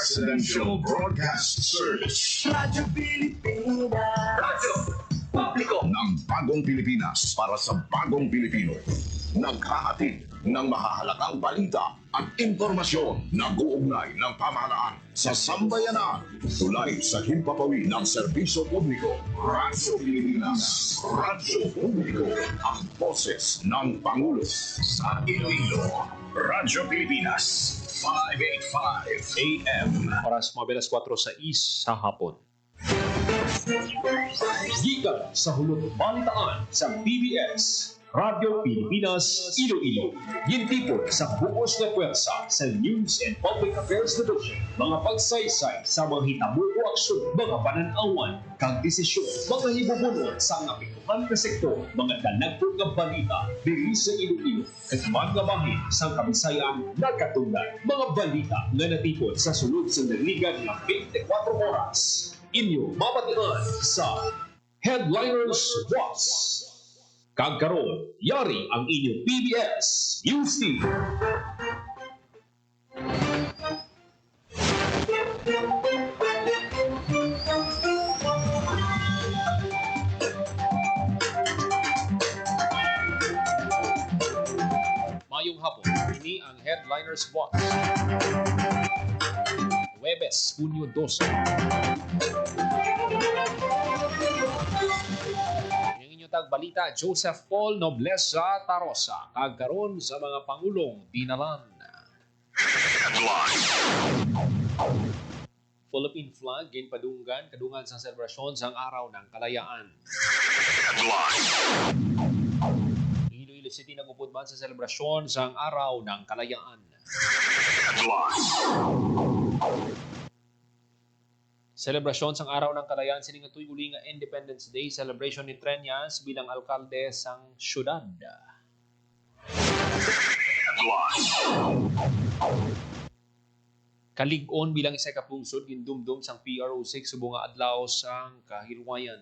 Presidential Broadcast Service. Radyo Pilipinas. Radyo Publiko ng Bagong Pilipinas para sa Bagong Pilipino. Naghahatid ng mahahalagang balita at impormasyon na uugnay ng pamahalaan sa sambayanan. Tulay sa himpapawid ng serbisyo publiko. Radyo Pilipinas. Radyo Publiko. Ang boses ng Pangulo sa Iloilo. Radyo Pilipinas. 585 AM. Oras mabelas 4:06 sa hapon. Gikan sa hulog balitaan sa PBS, Radyo Pilipinas, Iloilo. Gintipon sa buos na pwersa sa News and Public Affairs Division. Mga pagsaysay sa mga hitabo o aksyon, mga pananawan, kag desisyon, mga hibubunon sa apektuhan na sektor, mga dalagpong nga balita, diri sa Iloilo, at mga bahin sa Kabisayan nagkatunggan. Mga balita nga natipon sa sulod sa naligan ng 24 oras. Inyo mapatian sa Headliners Watch. Kagkaroon, yari ang inyong PBS News Team. Mayong hapon, ini ang Headliners Watch. Huwebes, Hunyo 12. Balita Joseph Paul Nobleza Tarosa kagkaroon sa mga pangulong dinalan. Philippine flag ginpadunggan kadungan sa selebrasyon sang araw ng kalayaan. Iloilo City nagupod man sa selebrasyon sang araw ng kalayaan. Selebrasyon sang araw ng kalayaan sining atoy uli nga Independence Day celebration ni Treñas bilang alkalde sang syudad. Kalig-on bilang isa ka pungsod gindumdum sang PRO6 subong nga adlaw sang kahilwayan.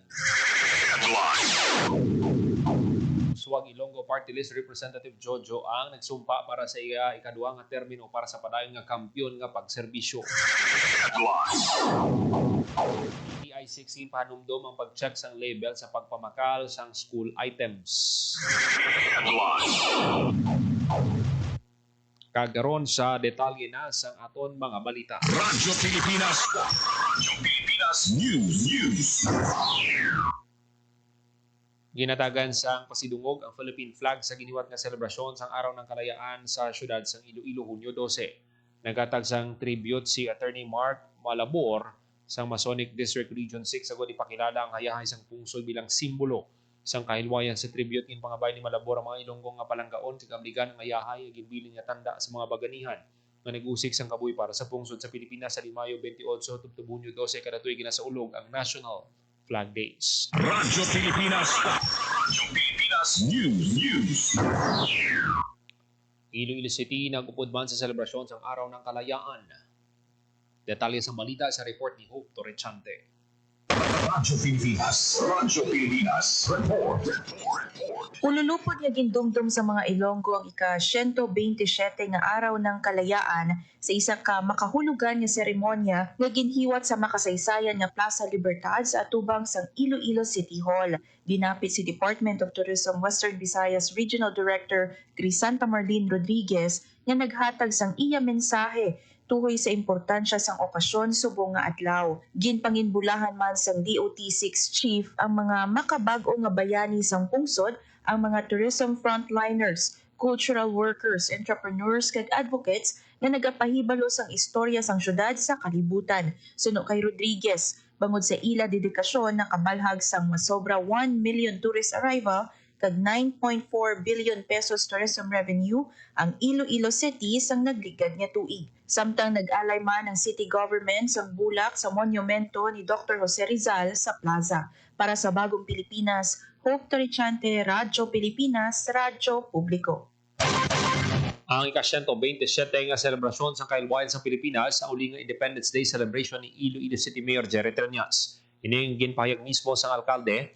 Suwag Ilonggo Party List Representative Jojo ang nagsumpa para sa ikaduha nga termino para sa padayon nga kampiyon nga pagserbisyo. DTI 16 panumdom ang pag-check sang label sa pagpamakal sang school items. Kagaron sa detalye na sang aton mga balita. Radyo Pilipinas. Radyo Pilipinas News. Ginatagan sang pasidungog ang Philippine flag sa giniwat nga selebrasyon sang araw ng kalayaan sa syudad sang Iloilo Hunyo 12. Naghatag sang tribute si Attorney Mark Malabor sang Masonic District Region 6 agad ipakilala ang hayahay sang pungsod bilang simbolo sang kahilwayan. Sa tribute in pangabay ni Malabor ang mga Ilonggong nga palanggaon sa kabligan ng hayahay ag ginbilin nga tanda sa mga baganihan nga nag-usik sang kabuy para sa pungsod sa Pilipinas sa Mayo 28 tubtob Hunyo 12 kada tuig ginasaulog ang National Flag Days. Radyo Pilipinas. Radyo Pilipinas News. Iloilo City nagupod man sa selebrasyon sang araw ng kalayaan. Detalye sa balita sa report ni Hope Torrechante. Radyo Pilipinas. Radyo Pilipinas. Report. Ululupod nga gindumdum sa mga Ilonggo ang ika-127 nga araw ng kalayaan sa isa ka makahulugan nga seremonya nga ginhiwat sa makasaysayan nga Plaza Libertad sa atubang sang Iloilo City Hall. Dinapit si Department of Tourism Western Visayas Regional Director Crisanta Marlene Rodriguez nga naghatag sang iya mensahe tuhoy sa importansya sang okasyon subong nga adlaw. Ginpanginbulahan man sang DOT6 Chief ang mga makabag-o nga bayani sang pungsod, ang mga tourism frontliners, cultural workers, entrepreneurs kag advocates nga nagapahibalo sang istorya sang syudad sa kalibutan. Suno kay Rodriguez, bangod sa ila dedikasyon nakabalhag sang masobra 1 million tourist arrival kag 9.4 billion pesos tourism revenue ang Iloilo City sang nagligad nga tuig. Samtang nag-alay man ang city government sang bulak sa monumento ni Dr. Jose Rizal sa plaza. Para sa Bagong Pilipinas, Hope Torrechante, Radyo Pilipinas, Radyo Publiko. Ang ika-127 nga selebrasyon sa kailwayan sa Pilipinas sa uli nga Independence Day celebration ni Iloilo City Mayor Jerry Treñas. Ining ginpahayag mismo sang alkalde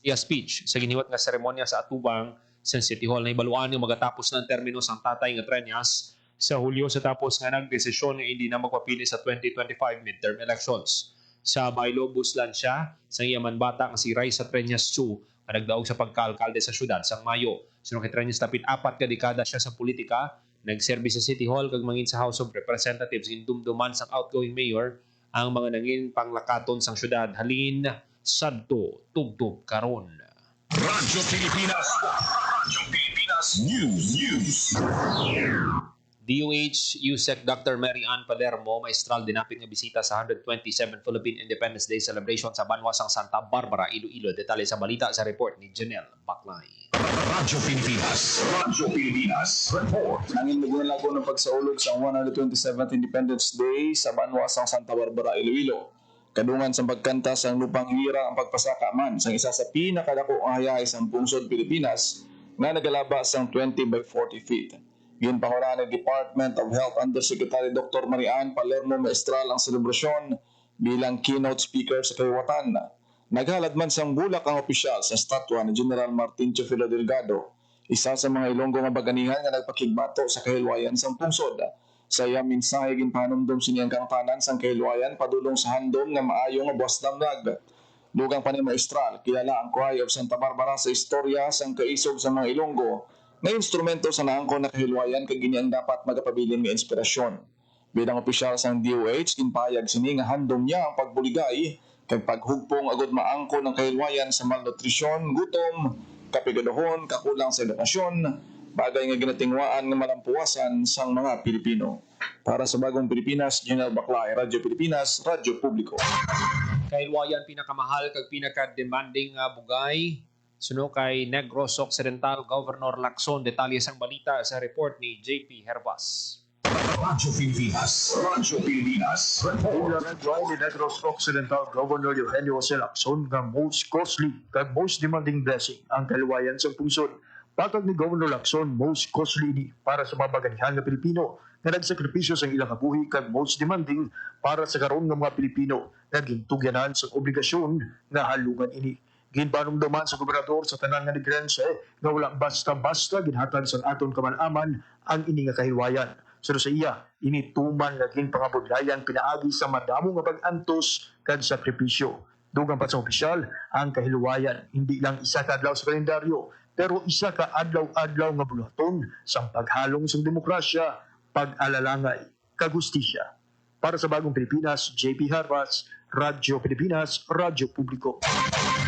siya speech sa giniwat nga seremonya sa atubang sa City Hall na ibaluan yung magatapos ng termino sang tatay nga Treñas sa Hulyo sa tapos nga nagdesisyon nga hindi na magpapili sa 2025 midterm elections. Sa Bailo, buslan siya sa iyaman bata nga si Raisa Treñas Chu nga nagdaog sa pagkaalkalde sa syudad sang Mayo. Sunod kay Treñas tapit 4 ka dekada siya sa politika, nagserbi sa City Hall kag mangin sa House of Representatives indumduman sang outgoing mayor ang mga nangin panglakaton sang syudad halin sadto tugtog karon. Radyo Pilipinas. Radyo Pilipinas News. DOH USEC Dr. Mary Ann Palermo maestral dinapit nga bisita sa 127 Philippine Independence Day celebration sa Banwasang Santa Barbara, Iloilo. Detalye sa balita sa report ni Janelle Baclay. Radyo Pilipinas. Radyo Pilipinas. Report. Nangin magunalago ng pagsaulog sa 127th Independence Day sa Banwasang Santa Barbara, Iloilo. Kadungan sa pagkanta sa lupang hira ang pagpasaka man sa isa sa pinakadako ang hayay sa pungsod Pilipinas na nagalaba sang 20 by 40 feet. Ginpahura ni Department of Health Undersecretary Dr. Marian Palermo Maestral ang selebrasyon bilang keynote speaker sa kaliwatan. Naghalad man sang bulak ang opisyal sa statwa ni General Martin Chofilo Delgado, isa sa mga Ilonggo nga baganihan nga nagpakigbato sa kahilwayan sang pungsod. Sa iyang mensahe ginpanumdum siniyang kangtanan sang kahilwayan padulong sa handom nga maayo nga buwas damdag. Dugang pa ni Maestral, kilala ang Cry of Santa Barbara sa istorya sang kaisog sa mga Ilonggo na instrumento sa naangkon na kahilwayan kag gini ang dapat magapabilin nga inspirasyon. Bilang opisyal sang DOH, ginpayag sini nga handom niya ang pagbuligay kag paghugpong agud maangkon ng kahilwayan sa malnutrisyon, gutom, kapigadohon, kakulang sa edukasyon, bagay nga ginatingwaan nga malampuasan sang mga Pilipino. Para sa Bagong Pilipinas, Janelle Baclay, Radyo Pilipinas, Radyo Publiko. Kahilwayan pinakamahal kag pinaka-demanding nga bugay suno kay Negros Occidental Governor Lacson. Detalye sang balita sa report ni JP Hervas. Radyo Pilipinas. Radyo Pilipinas. Report. Nagway ni Negros Occidental Governor Eugenio Jose Lacson nga most costly kag most demanding blessing ang kahilwayan sa pungsod. Patag ni Governor Lacson, most costly ini para sa mabaganihan nga Pilipino nga nagsakripisyo sa ilang kabuhi kag most demanding para sa karon nga mga Pilipino nga gintugyanan sa obligasyon nga halungan ini. Ginpanumduman sa gobernador sa tanan nga negrense nga wala basta-basta ginhatag sa aton kamalaman ang ini nga kahilwayan. Pero sa iya, ini tuman nga ginpangabudlayan pinaagi sa madamo nga pag-antos kag sakripisyo. Dugang pa sa opisyal, ang kahilwayan hindi lang isa ka adlaw sa kalendaryo, pero isa ka adlaw-adlaw nga buluhaton sa paghalong sa demokrasya, pag-alalangay, kagustisya. Para sa Bagong Pilipinas, JP Harvas, Radyo Pilipinas, Radyo Publiko.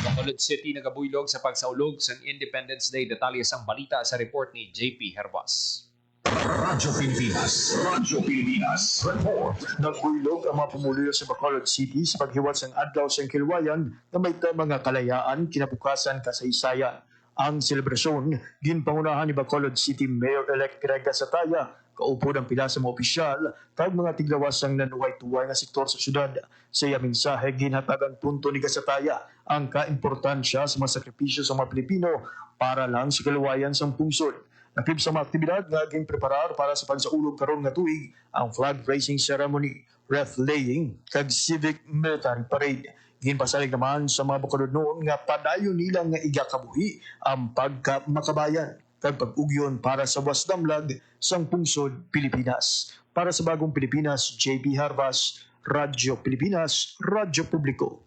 Bacolod City nagabuylog sa pagsaulog sa Independence Day. Detalye sang balita sa report ni JP Hervas. Radyo Pilipinas. Radyo Pilipinas. Report. Nagbuylog ang mga pumuliyo sa Bacolod City sa paghiwat sang adlaw sa Kilwayan na may mga kalayaan, kinabukasan, kasaysayan. Ang selebrasyon, ginpangunahan ni Bacolod City Mayor-elect Greg Gasataya, kaupo ng pila sa mga opisyal, kag mga tiglawasang nanuway-tuway nga sektor sa syudad. Sa iya mensahe, ginhatagan punto ni Gasataya ang kaimportansya sa mga sakripisyo sa mga Pilipino para lang sa kalwayan sa pungsod. Nakip sa mga aktibidad nga aging preparar para sa pagsaulog karon nga tuig ang flag raising ceremony, wreath laying, kag civic military parade. Ginpasalig naman sa mga Bacolod noon nga padayon nila nga igakabuhi ang pagkamakabayan kag pag-ugyon para sa buwas damlag sang pungsod Pilipinas. Para sa Bagong Pilipinas, JP Harvas, Radyo Pilipinas, Radyo Publiko.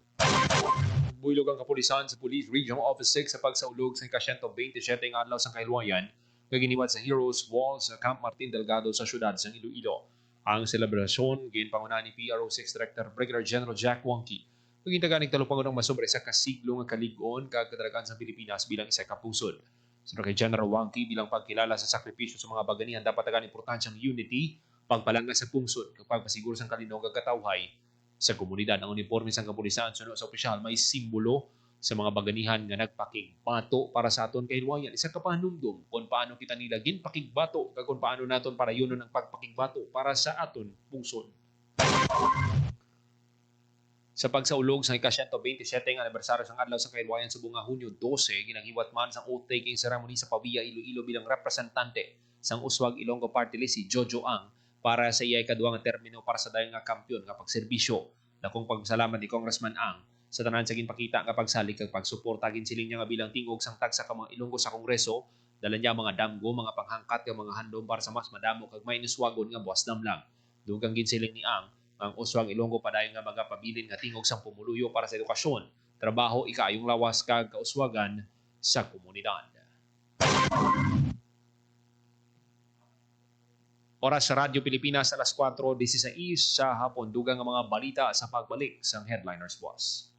Buylog ang kapulisan sa Police Regional Office 6 sa pagsaulog sa ika-127 nga adlaw sa kahilwayan nga giniwat sa Heroes Wall sa Camp Martin Delgado sa syudad sa Iloilo. Ang selebrasyon ginpangunahan ni PRO6 Director Brigadier General Jack Wonky. Pagintaganig talupangon ng masobre sa kasiglo nga kalig-on kag kadalagan sa Pilipinas bilang isa ka pusod. Sino kay General Wonky bilang pagkilala sa sakripisyo sa mga baganihan dapat tagan importansyang unity, pagpalanga sa pungsod kapag pasiguro sang kalinog ag katawhay sa komunidad. Ang uniforme sang kapulisan suno sa opisyal may simbolo sa mga baganihan nga nagpakigbato para sa aton kahilwayan. Isa ka panumdum kung paano kita nila ginpakigbato kag kung paano naton para yunon ang pagpakigbato para sa aton pungsod. Sa pagsaulog sa ika-127 nga anibersaryo sang adlaw sa kahilwayan sa bunga Hunyo 12, ginaghiwat man sang oath-taking ceremony sa Pavia, Iloilo bilang representante sang Uswag Ilonggo Party List si Jojo Ang para sa iyay kaduwa nga termino para sa dayon nga kampiyon nga pagserbisyo. Dakong pagsalamat ni Congressman Ang sa tanan sa ginpakita nga pagsalig kag pagsuporta ginsiling niya nga bilang tingog sang tagsa ka mga Ilonggo sa Kongreso Dala niya mga damgo, mga panghangkat ng mga handom para sa mas madamo kag may niswagon nga buwas damlang. Dugang ginsiling ni ang uswang Ilonggo padayon nga mga pabilin nga tingog sang pumuluyo para sa edukasyon, trabaho, ikaayong lawas kag kauswagan sa komunidad. Oras sa Radyo Pilipinas alas 4:16 sa hapon. Dugang ang mga balita sa pagbalik sang Headliners Boss.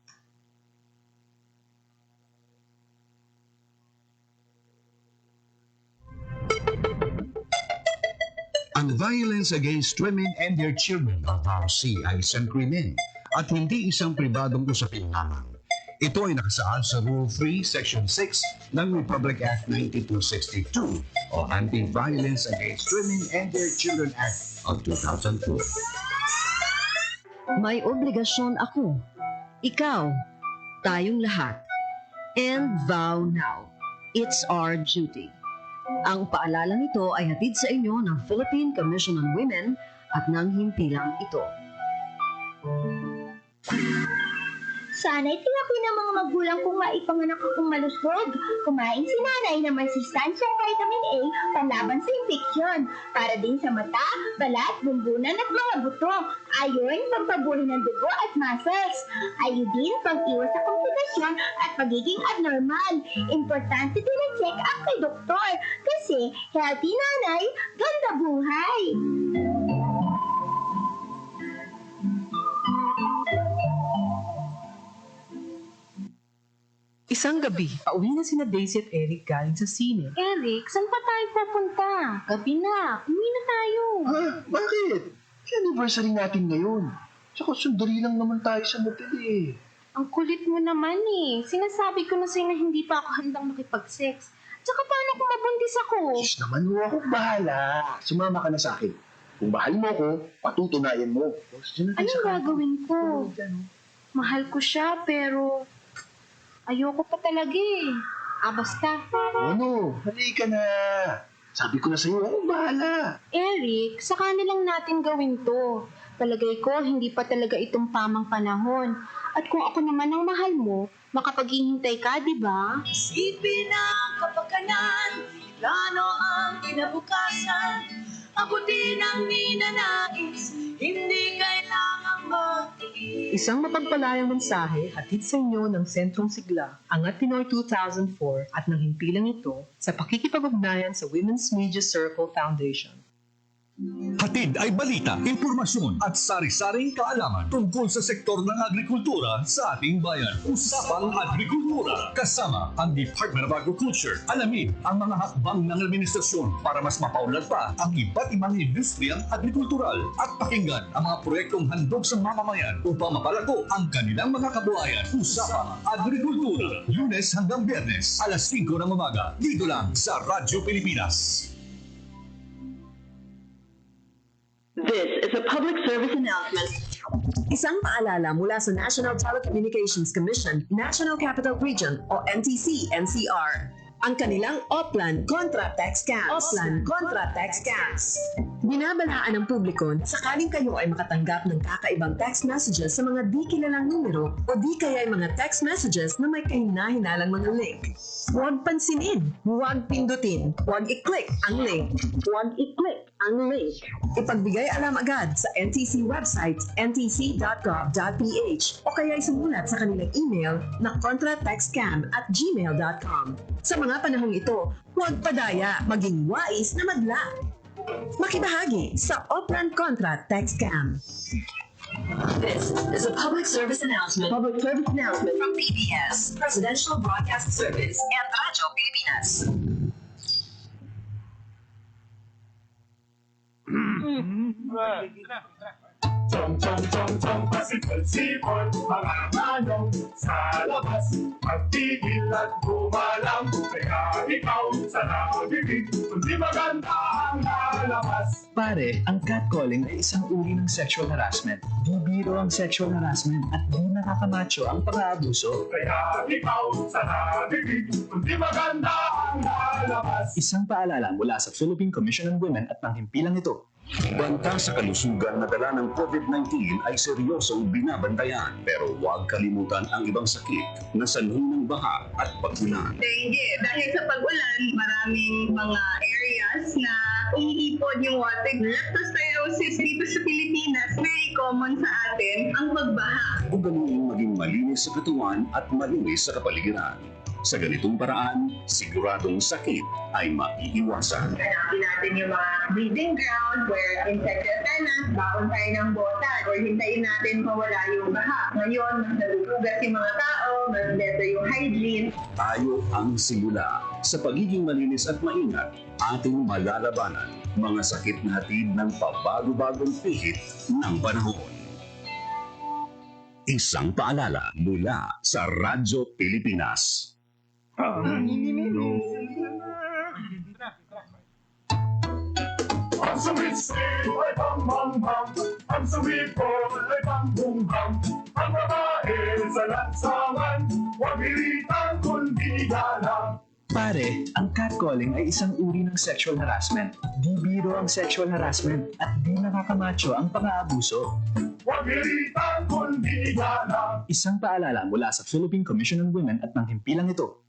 Ang violence against women and their children o VAUC ay isang krimen at hindi isang pribadong usapin lamang. Ito ay nakasaad sa Rule 3, Section 6 ng Republic Act 9262 o Anti-Violence Against Women and Their Children Act of 2002. May obligasyon ako, ikaw, tayong lahat. And vow now. It's our duty. Ang paalala nito ay hatid sa inyo ng Philippine Commission on Women at ng himpilang ito. Sana'y tinakin ng mga magulang kong maipanganak akong malusog. Kumain si nanay ng may sustansyang vitamin A panlaban sa infeksyon. Para din sa mata, balat, bumbunan at mga buto. Ayon, pagpabuhay ng dugo at muscles. Ayodin, pang-iwas sa komplikasyon at pagiging abnormal. Importante din ang check-up kay doktor. Kasi healthy nanay, ganda buhay. Isang gabi, pauwi na sina Daisy at Eric galing sa sine. Eric, saan pa tayo pupunta? Gabi na, uwi na tayo. Ha? Bakit? Anniversary natin ngayon. Tsaka sundali lang naman tayo sa motel eh. Ang kulit mo naman eh. Sinasabi ko na sa'yo na hindi pa ako handang makipag-sex. Tsaka paano kung mabundis ako? Diyos naman ho, ako bahala. Sumama ka na sa akin. Kung mahal mo ko, patutunayan mo. Anong gagawin ko? Mahal ko siya pero ayoko pa talaga eh. Basta. Ano? Halika na. Sabi ko na sa'yo, ako bahala. Eric, sa kanilang natin gawin to. Palagay ko, hindi pa talaga itong tamang panahon. At kung ako naman ang mahal mo, makapaghihintay ka, di ba? Isipin ang kapakanan, plano ang kinabukasan. Abutin ang ninanais, hindi kailangang magtiis. Isang mapagpalayang mensahe hatid sa inyo ng Sentrong Sigla, Angat Pinoy 2004 at ng himpilang ito sa pakikipag-ugnayan sa Women's Media Circle Foundation. Hatid ay balita, impormasyon at sari-saring kaalaman tungkol sa sektor ng agrikultura sa ating bayan. Usapang Agrikultura kasama ang Department of Agriculture. Alamin ang mga hakbang ng administrasyon para mas mapaunlad pa ang iba't ibang industriyang agrikultural at pakinggan ang mga proyektong handog sa mamamayan upang mapalago ang kanilang mga kabuhayan. Usapang Agrikultura, Lunes hanggang Biyernes, alas 5 ng umaga, dito lang sa Radyo Pilipinas. This is a public service announcement. Isang paalala mula sa National Telecommunications Commission, National Capital Region o NTC-NCR. Ang kanilang Oplan Contra Tax Scams. Oplan Contra Tax Scams. Binabalaan ng publiko sakaling kayo ay makatanggap ng kakaibang text messages sa mga di kilalang numero o di kaya ay mga text messages na may kahina-hinalang mga link. Huwag pansinin, huwag pindutin, huwag i-click ang link. Huwag i-click ang link. Ipagbigay alam agad sa NTC website ntc.gov.ph o kaya isumulat sa kanilang email na contratextscam@gmail.com. Sa mga panahong ito, huwag padaya, maging wais na madla. Makibahagi sa Oplan Contra Tax Scam. This is a public service announcement. Public service announcement from PBS, Presidential Broadcast Service, and Radyo Pilipinas. Chong, pasipol-sipol, mga manong sa labas. Magtigil at gumalang, kaya ikaw sa nabibig, kundi maganda ang lalabas. Pare, ang catcalling ay isang uri ng sexual harassment. Di biro ang sexual harassment at di nakakamacho ang pang-aabuso. Kaya ikaw sa nabibig, kundi maganda ang lalabas. Isang paalala mula sa Philippine Commission on Women at ng himpilang ito. Banta sa kalusugan na dala ng COVID-19 ay seryosong binabantayan. Pero huwag kalimutan ang ibang sakit na sanhi ng baha at pag-ulan. Dengue. Dahil sa pag-ulan, maraming mga areas na umiipon yung water. Leptospirosis dito sa Pilipinas, very common sa atin ang pagbaha. Ugaliin maging malinis sa katawan at malinis sa kapaligiran. Sa ganitong paraan, siguradong sakit ay maiiwasan. Hanapin natin yung mga breeding ground where infected tenants, baon tayo ng botan, or hintayin natin mawala yung baha. Ngayon, mas nagugugas yung mga tao, mas better yung hygiene. Tayo ang simula. Sa pagiging malinis at maingat, ating malalabanan mga sakit na hatid ng pabago-bagong pihit ng panahon. Isang paalala mula sa Radyo Pilipinas. Ang suwit ay pang-mang-mang, ang suwipol ay pang-bung-bang. Ang babae sa lansangan, huwag ilitan kundi galang. Pare, ang catcalling ay isang uri ng sexual harassment. Di biro ang sexual harassment at di nakakamacho ang pang-aabuso. Huwag ilitan kundi galang. Isang paalala mula sa Philippine Commission on Women at ng himpilang ito.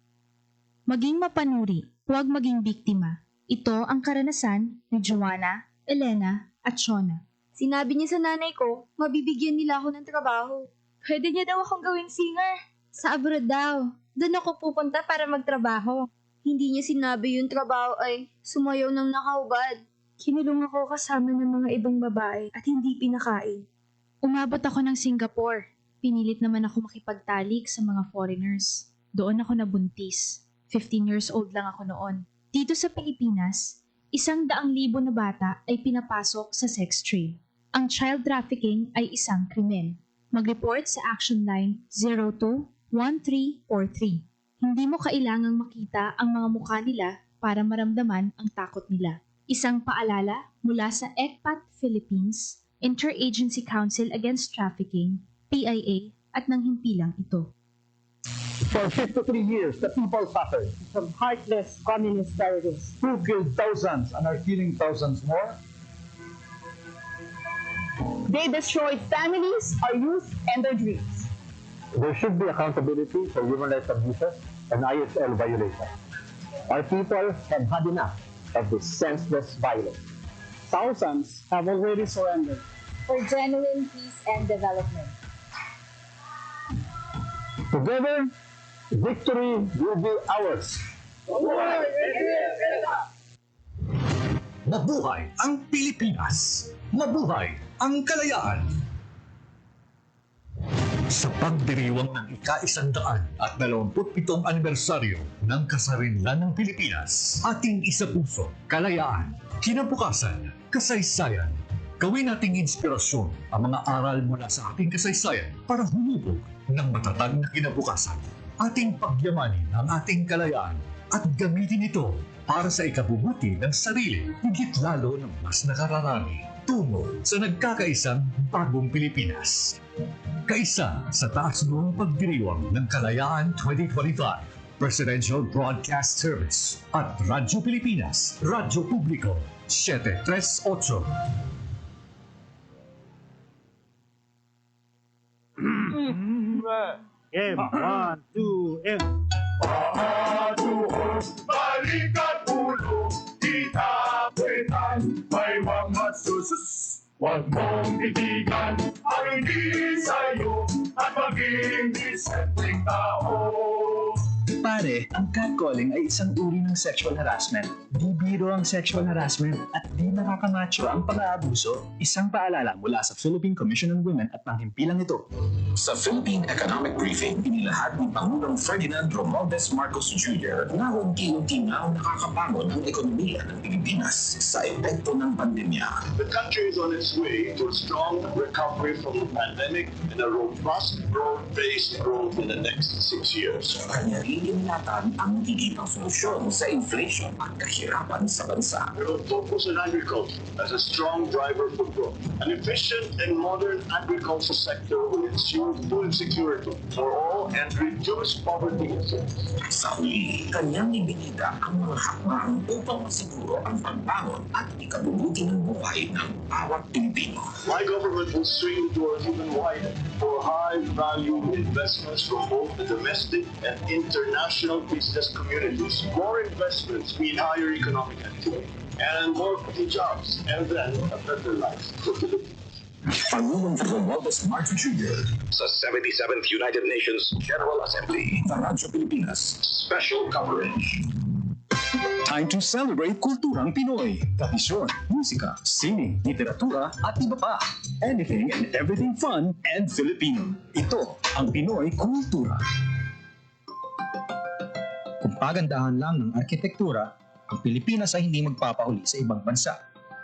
Maging mapanuri, huwag maging biktima. Ito ang karanasan ni Joanna, Elena at Shona. Sinabi niya sa nanay ko, mabibigyan nila ako ng trabaho. Pwede niya daw akong gawing singer. Sa abroad daw. Doon ako pupunta para magtrabaho. Hindi niya sinabi yung trabaho ay sumayaw ng nakahubad. Kinulong ako kasama ng mga ibang babae at hindi pinakain. Umabot ako ng Singapore. Pinilit naman ako makipagtalik sa mga foreigners. Doon ako nabuntis. 15 years old lang ako noon. Dito sa Pilipinas, 100,000 na bata ay pinapasok sa sex trade. Ang child trafficking ay isang krimen. Mag-report sa Action Line 02-1343. Hindi mo kailangang makita ang mga mukha nila para maramdaman ang takot nila. Isang paalala mula sa ECPAT Philippines, Interagency Council Against Trafficking, PIA at ng himpilang ito. For 53 years, the people suffered from heartless communist terrorists who killed thousands and are killing thousands more. They destroyed families, our youth, and their dreams. There should be accountability for human rights abuses and ISL violations. Our people have had enough of this senseless violence. Thousands have already surrendered For genuine peace and development. Together, victory will be ours. Mabuhay ang Pilipinas! Mabuhay ang kalayaan! Sa pagdiriwang ng ika-127 anibersaryo ng kasarinlan ng Pilipinas, ating isapuso, kalayaan, kinabukasan, kasaysayan. Gawin nating inspirasyon ang mga aral mula sa ating kasaysayan para humubog ng matatag na kinabukasan. Ating pagyamanin ang ating kalayaan at gamitin ito para sa ikabubuti ng sarili, higit lalo ng mas nakararami, tungo sa nagkakaisang bagong Pilipinas. Kaisa sa taas noong pagdiriwang ng Kalayaan 2025, Presidential Broadcast Service at Radyo Pilipinas, Radyo Publiko, 738. M, 1, 2, M. Pahatuhon, balik at ulo, itapuitan, may mga susus. Huwag mong titigan ang hindi sa'yo at maging disenteng tao. Pare, ang catcalling ay isang uri ng sexual harassment. Di biro ang sexual harassment at di nakakamacho ang pang-aabuso. Isang paalala mula sa Philippine Commission on Women at ng himpilang ito. Sa Philippine Economic Briefing, inilahad ni Pangulong Ferdinand Romualdez Marcos Jr. na unti-unti na nakakapagod ang ekonomiya ng Pilipinas sa epekto ng pandemya. The country is on its way to a strong recovery from the pandemic and a robust, broad-based growth in the next 6 years. Kanya rin kainlatan ang nakikitang solusyon sa inflation at kahirapan sa bansa. We'll focus on agriculture as a strong driver for growth. An efficient and modern agriculture sector will ensure food security for all and reduce poverty. Sa huli, kanyang ibinida ang mga hakbang upang masiguro ang pagbangon at ikabubuti ng buhay ng bawat Pilipino. My government will swing the doors even wider for high-value investments from both the domestic and international business communities. More investments mean higher economic activity and more jobs, and then a better life for Filipinos. Pangulong Romualdez Martin Jr. Sa 77th United Nations General Assembly. Sa Radyo Pilipinas. Special coverage. Time to celebrate kulturang Pinoy. Tradisyon, musika, sining, literatura, at iba pa. Anything and everything fun and Filipino. Ito ang Pinoy Kultura. Kung pagandahan lang ng arkitektura, ang Pilipinas ay hindi magpapahuli sa ibang bansa.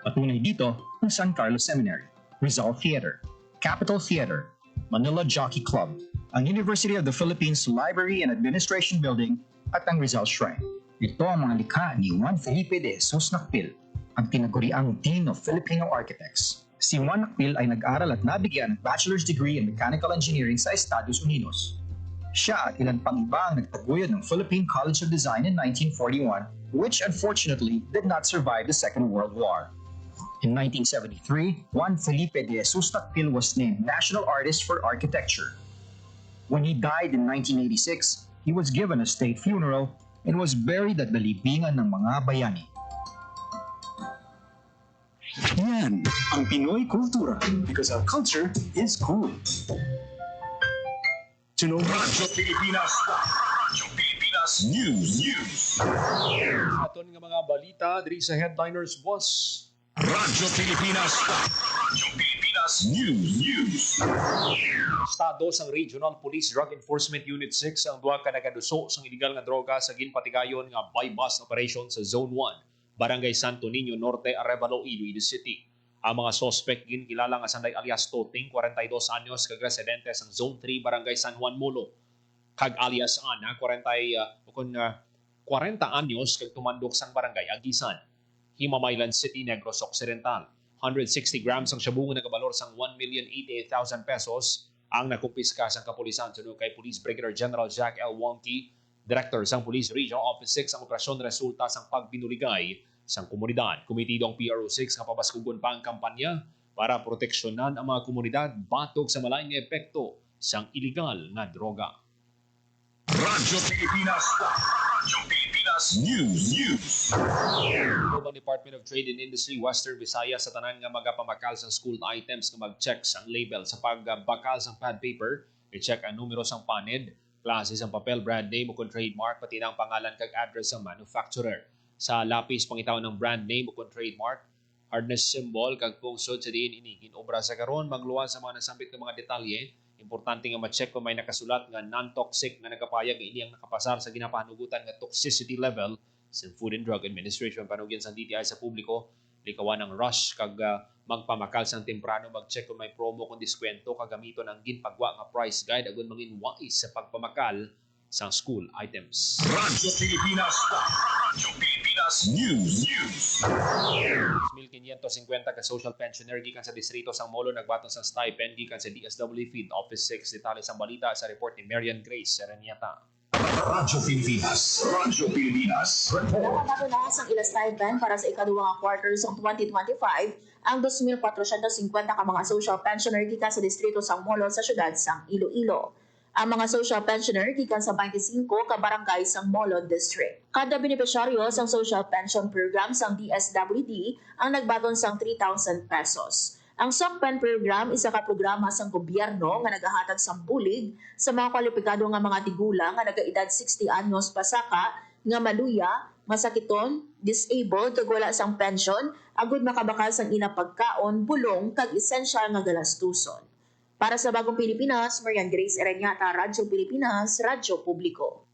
Patunay dito ang San Carlos Seminary, Rizal Theater, Capitol Theater, Manila Jockey Club, ang University of the Philippines Library and Administration Building at ang Rizal Shrine. Ito ang mga likha ni Juan Felipe de Jesus Nakpil, ang tinaguriang Dean of Filipino Architects. Si Juan Nakpil ay nag-aral at nabigyan ng bachelor's degree in mechanical engineering sa Estados Unidos. Siya at ilan pang iba ang nagtaguyod ng Philippine College of Design in 1941, which unfortunately did not survive the Second World War. In 1973, Juan Felipe de Jesus Nakpil was named National Artist for Architecture. When he died in 1986, he was given a state funeral and was buried at the libingan ng mga bayani. Yan ang Pinoy Kultura because our culture is cool. To know Radyo Pilipinas. Radyo Pilipinas News. Aton nga mga balita diri sa Headliners Boss. Radyo Pilipinas. Radyo Pilipinas News. Estado sang Regional Police Drug Enforcement Unit 6 ang duha ka nagaduso sang illegal nga droga sa ginpatigayon nga buy-bust operation sa Zone 1, Barangay Santo Niño Norte, Arevalo, Iloilo City. Ang mga suspect ginkilala nga sanday alias Toting, 42 anyos, kag residente sang Zone 3, Barangay San Juan Molo. Kag alias Ana, 40 anyos, kag tumandok sang Barangay Agisan, Himamaylan City, Negros Occidental. 160 grams ang shabu nga nagabalor sang 1,088,000 pesos ang nakumpiska sang kapulisan sunod kay Police Brigadier General Jack L. Wonky, Director sang Police Regional Office 6 ang operasyon resulta sang pagbinuligay sang komunidad. Kumitido ang PRO6 nga pabaskugon pa ang kampanya para proteksyonan ang mga komunidad batok sa malaing nga epekto sang illegal nga droga. Radyo Pilipinas. Radyo Pilipinas News. Urban Department of Trade and Industry Western Visayas sa tanan nga magapamakal sang school items nga mag-check sang label sa pagbakal sang pad paper, i-check ang numero sang panid, klase sang papel, brand name o kung trademark, pati na ang pangalan kag address sang manufacturer. Sa lapis, pangitaw ng brand name o kung trademark, hardness symbol, kag pungsod sa diin inigin obra sa karon, magluwan sa mga nasambit ng mga detalye. Importante nga ma-check kung may nakasulat nga non-toxic na nagapayag ini ang nakapasar sa ginapahanugutan nga toxicity level sa Food and Drug Administration. Panugyan sa DTI sa publiko, likawan ng rush kag magpamakal sang temprano, mag-check kung may promo kung diskwento, kagamito ng ginpagwa nga price guide agon mangin wais sa pagpamakal sang school items. Radyo Pilipinas. Radyo Pilipinas News. 1,550 ka social pensioner gikan sa distrito sang Molo nagbaton sa stipend gikan sa DSWD Field Office 6. Detalye sang balita sa report ni Marian Grace Sereniata. Radyo Pilipinas. Radyo Pilipinas. Nakatato na sang ila stipend para sa ikaduwang quarter sa 2025 ang 2,450 ka mga social pensioner gikan sa distrito sang Molo sa syudad sang Iloilo. Ang mga social pensioner gikan sa 25 ka barangay sang Molon District. Kada benepisyaryo sang social pension program sang DSWD ang nagbaton sang 3,000 pesos. Ang SOCPEN program isa ka programa sang gobyerno nga nagahatag sang bulig sa mga kwalipikado nga mga tigulang nga nagaedad 60 anyos pasaka nga maluya, masakiton, disabled kag wala sang pension agud makabakal sang ina pagkaon, bulong kag essential nga galastuson. Para sa Bagong Pilipinas, Marian Grace Ereñata, Radyo Pilipinas, Radyo Publiko.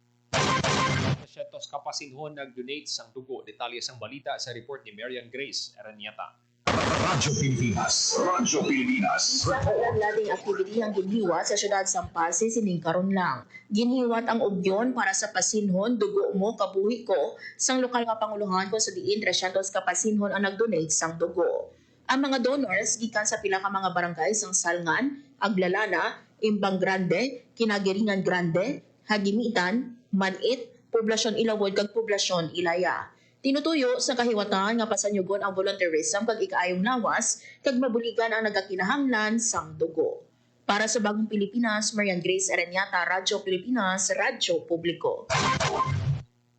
Kapasinhon nag-donate sang dugo. Detalye sang balita sa report ni Marian Grace Ereñata. Radyo Pilipinas. Radyo Pilipinas. Sa lating activity ang ginhiwat sa syudad Sampasi sining karon lang. Ginhiwat ang ugyon para sa pasinhon dugo mo kabuhi ko sang lokal nga panguluhan ko sa diin 300 ka pasinhon ang nagdonate sang dugo. Ang mga donors gikan sa pila ka mga barangay sang Salngan, Aglalana, Imbang Grande, Kinagiringan Grande, Hagimitan, Manit, Poblasyon Ilawod kag Poblasyon Ilaya. Tinutuyo sa kahiwatan nga pasanyugon ang volunteerism kag ikaayong lawas kag mabuligan ang nagakinahanglan sang dugo. Para sa Bagong Pilipinas, Marian Grace Areñata, Radyo Pilipinas, Radyo Publiko.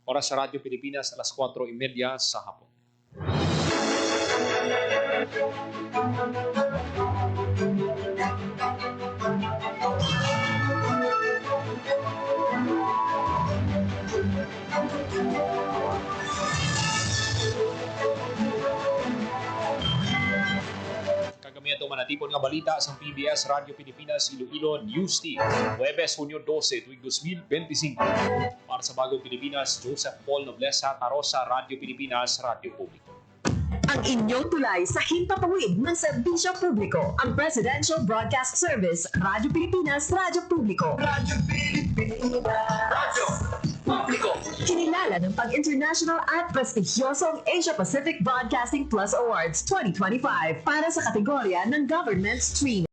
Oras sa Radyo Pilipinas, alas 4:30 sa hapon. Kagamihan manatipon nga balita sa PBS Radio Pilipinas Iloilo News Team. Huwebes, Hunyo 12, tuwing 2025. Para sa Bagong Pilipinas, Joseph Paul Noblesa, Tarosa, Radio Pilipinas, Radio Publiko. Ang inyong tulay sa himpapawid ng serbisyo publiko. Ang Presidential Broadcast Service, Radyo Pilipinas, Radyo Publiko. Radyo Pilipinas. Radyo Publiko. Kinilala ng pag-international at prestigyosong Asia Pacific Broadcasting Plus Awards 2025 para sa kategorya ng Government Stream.